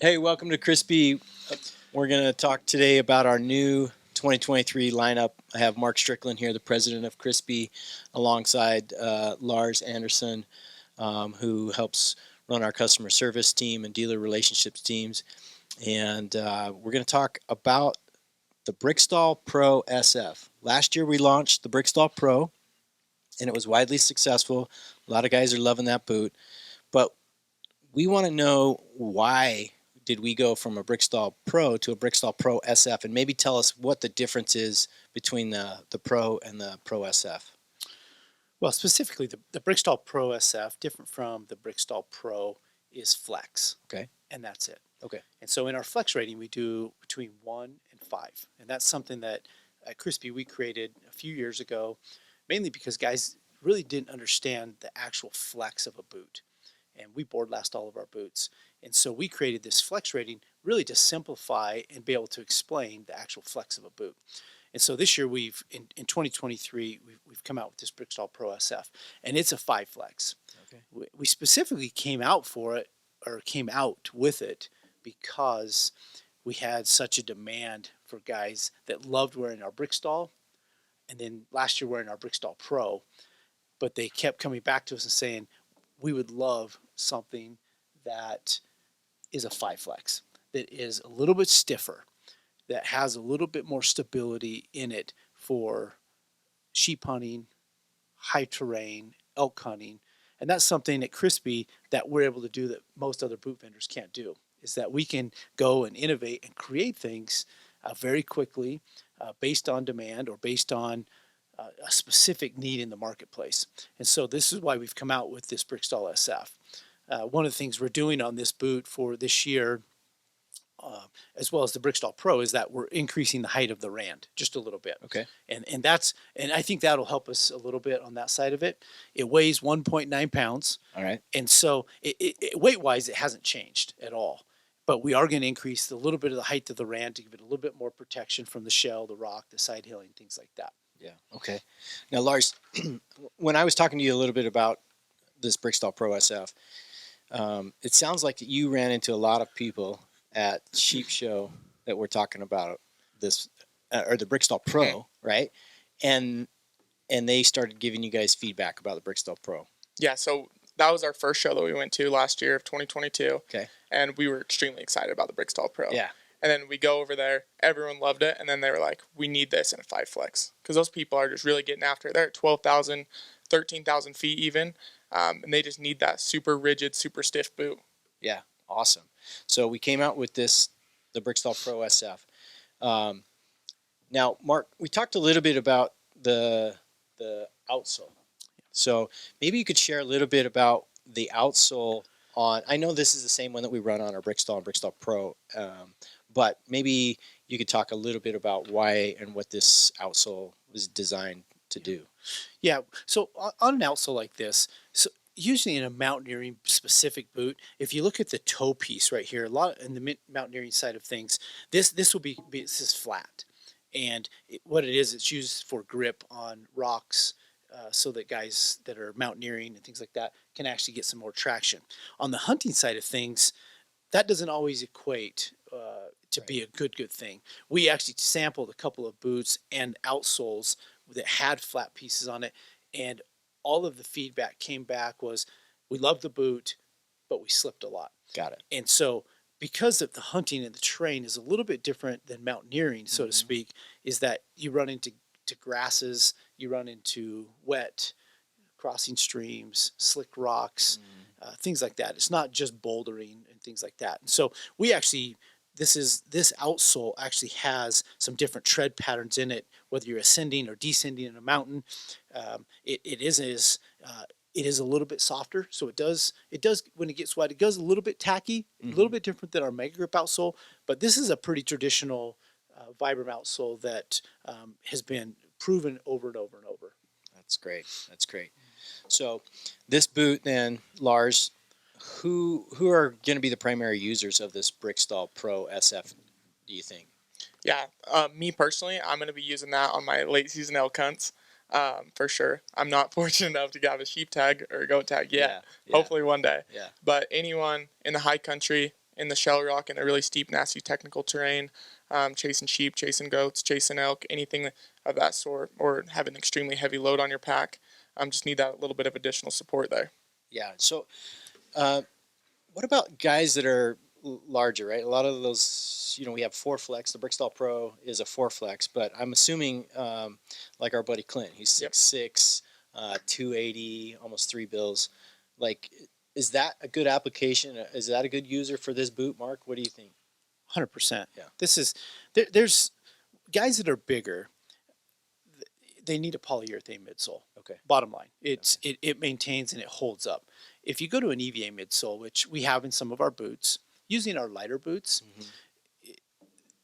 Hey, welcome to Crispi. We're going to talk today about our new 2023 lineup. I have Mark Strickland here, the president of Crispi, alongside Lars Anderson, who helps run our customer service team and dealer relationships teams. And we're going to talk about the Briksdal Pro SF. Last year we launched the Briksdal Pro, and it was widely successful. A lot of guys are loving that boot. But we want to know why did we go from a Briksdal Pro to a Briksdal Pro SF, and maybe tell us what the difference is between the Pro and the Pro SF. Well, specifically, the Briksdal Pro SF, different from the Briksdal Pro, is flex. Okay. And that's it. Okay. And so in our flex rating, we do between 1 and 5. And that's something that at Crispi we created a few years ago, mainly because guys really didn't understand the actual flex of a boot. And we board last all of our boots. And so we created this flex rating really to simplify and be able to explain the actual flex of a boot. And so this year in 2023, we've come out with this Briksdal Pro SF, and it's a 5 flex. Okay. We specifically came out with it because we had such a demand for guys that loved wearing our Briksdal, and then last year wearing our Briksdal Pro, but they kept coming back to us and saying, we would love something that is a 5 flex, that is a little bit stiffer, that has a little bit more stability in it for sheep hunting, high terrain, elk hunting. And that's something at Crispi that we're able to do that most other boot vendors can't do, is that we can go and innovate and create things very quickly based on demand or based on a specific need in the marketplace. And so this is why we've come out with this Briksdal SF. One of the things we're doing on this boot for this year, as well as the Briksdal Pro, is that we're increasing the height of the rand just a little bit. Okay. And I think that'll help us a little bit on that side of it. It weighs 1.9 pounds. All right. And so weight-wise, it hasn't changed at all. But we are going to increase a little bit of the height of the rand to give it a little bit more protection from the shell, the rock, the side hilling, things like that. Yeah. Okay. Now, Lars, when I was talking to you a little bit about this Briksdal Pro SF, it sounds like you ran into a lot of people at Sheep Show that were talking about this, or the Briksdal Pro, right? And they started giving you guys feedback about the Briksdal Pro. Yeah, so that was our first show that we went to last year of 2022. Okay. And we were extremely excited about the Briksdal Pro. Yeah. And then we go over there, everyone loved it, and then they were like, we need this in a 5 flex. Because those people are just really getting after it. They're at 12,000, 13,000 feet even, and they just need that super rigid, super stiff boot. Yeah, awesome. So we came out with the Briksdal Pro SF. Now, Mark, we talked a little bit about the outsole. So maybe you could share a little bit about the outsole on. I know this is the same one that we run on our Briksdal and Briksdal Pro, but maybe you could talk a little bit about why and what this outsole was designed to do. Yeah. So on an outsole like this, so usually in a mountaineering specific boot, if you look at the toe piece right here, a lot in the mountaineering side of things, this is flat, and what it is, it's used for grip on rocks, so that guys that are mountaineering and things like that can actually get some more traction. On the hunting side of things, that doesn't always equate to be a good thing. We actually sampled a couple of boots and outsoles that had flat pieces on it, and all of the feedback came back was, we love the boot, but we slipped a lot. Got it. And so because of the hunting and the terrain is a little bit different than mountaineering, so to speak, is that you run into grasses, you run into wet, crossing streams, slick rocks, things like that. It's not just bouldering and things like that. And so we actually, this outsole actually has some different tread patterns in it, whether you're ascending or descending in a mountain. It is a little bit softer, so it does when it gets wet, it goes a little bit tacky, a little bit different than our Mega Grip outsole. But this is a pretty traditional Vibram outsole that has been proven over and over and over. That's great. That's great. So this boot then, Lars, who are going to be the primary users of this Briksdal Pro SF, do you think? Yeah, me personally, I'm going to be using that on my late season elk hunts. For sure. I'm not fortunate enough to have a sheep tag or a goat tag yet. Yeah. Hopefully one day. Yeah. But anyone in the high country, in the shell rock in a really steep, nasty technical terrain, chasing sheep, chasing goats, chasing elk, anything of that sort, or have an extremely heavy load on your pack. Just need that little bit of additional support there. Yeah. So, uh, what about guys that are larger, right? A lot of those, we have four flex. The Briksdal Pro is a four flex, but I'm assuming, like our buddy Clint, he's 6'6", 280, almost 3 bills. Like, is that a good application? Is that a good user for this boot, Mark? What do you think? 100%. Yeah. This is there's guys that are bigger. They need a polyurethane midsole. Okay. Bottom line, it maintains and it holds up. If you go to an EVA midsole, which we have in some of our boots, using our lighter boots,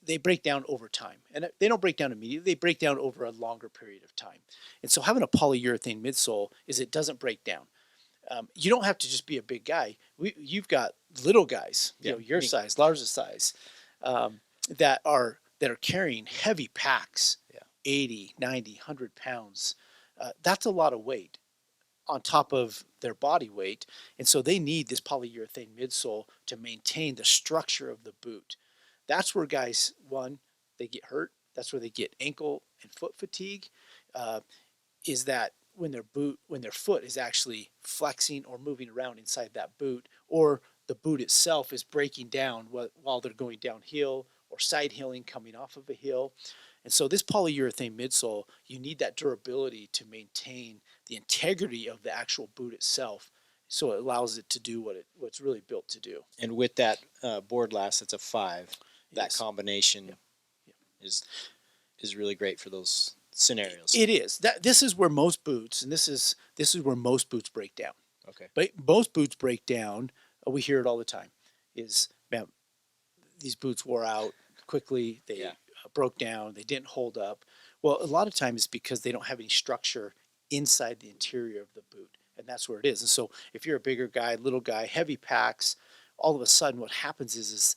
they break down over time, and they don't break down immediately. They break down over a longer period of time. And so having a polyurethane midsole is it doesn't break down. You don't have to just be a big guy. You've got little guys, your size, Lars's size, that are carrying heavy packs, 80, 90, 100 pounds. That's a lot of weight on top of their body weight. And so they need this polyurethane midsole to maintain the structure of the boot. That's where guys, one, they get hurt. That's where they get ankle and foot fatigue, is that when their foot is actually flexing or moving around inside that boot, or the boot itself is breaking down while they're going downhill or side hilling coming off of a hill. And so this polyurethane midsole, you need that durability to maintain the integrity of the actual boot itself, so it allows it to do what's really built to do. And with that board last, it's a 5. That Yes. combination is really great for those scenarios. It is. This is where most boots, and this is where most boots break down. Okay. But most boots break down. We hear it all the time. Is, man, these boots wore out quickly. They broke down. They didn't hold up. Well, a lot of times it's because they don't have any structure inside the interior of the boot, and that's where it is. And so if you're a bigger guy, little guy, heavy packs, all of a sudden what happens is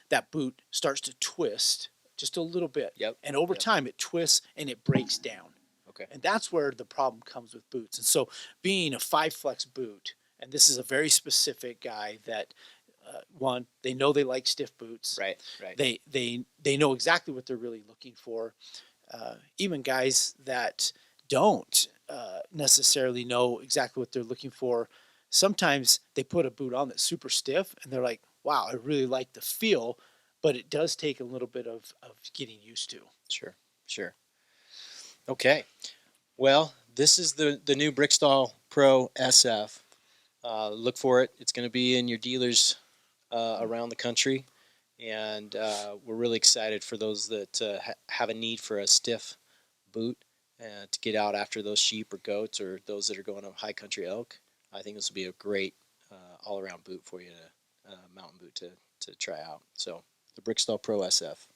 that boot starts to twist just a little bit. Yep. And over time it twists and it breaks down. Okay. And that's where the problem comes with boots. And so being a 5 flex boot, and this is a very specific guy that one, they know they like stiff boots. Right. They know exactly what they're really looking for. Even guys that don't necessarily know exactly what they're looking for, sometimes they put a boot on that's super stiff and they're like, wow, I really like the feel, but it does take a little bit of getting used to. Sure. Okay. Well, this is the new Briksdal Pro SF. Look for it. It's going to be in your dealers around the country. And we're really excited for those that have a need for a stiff boot to get out after those sheep or goats, or those that are going to high country elk. I think this will be a great all-around boot for you, mountain boot to try out. So the Briksdal Pro SF.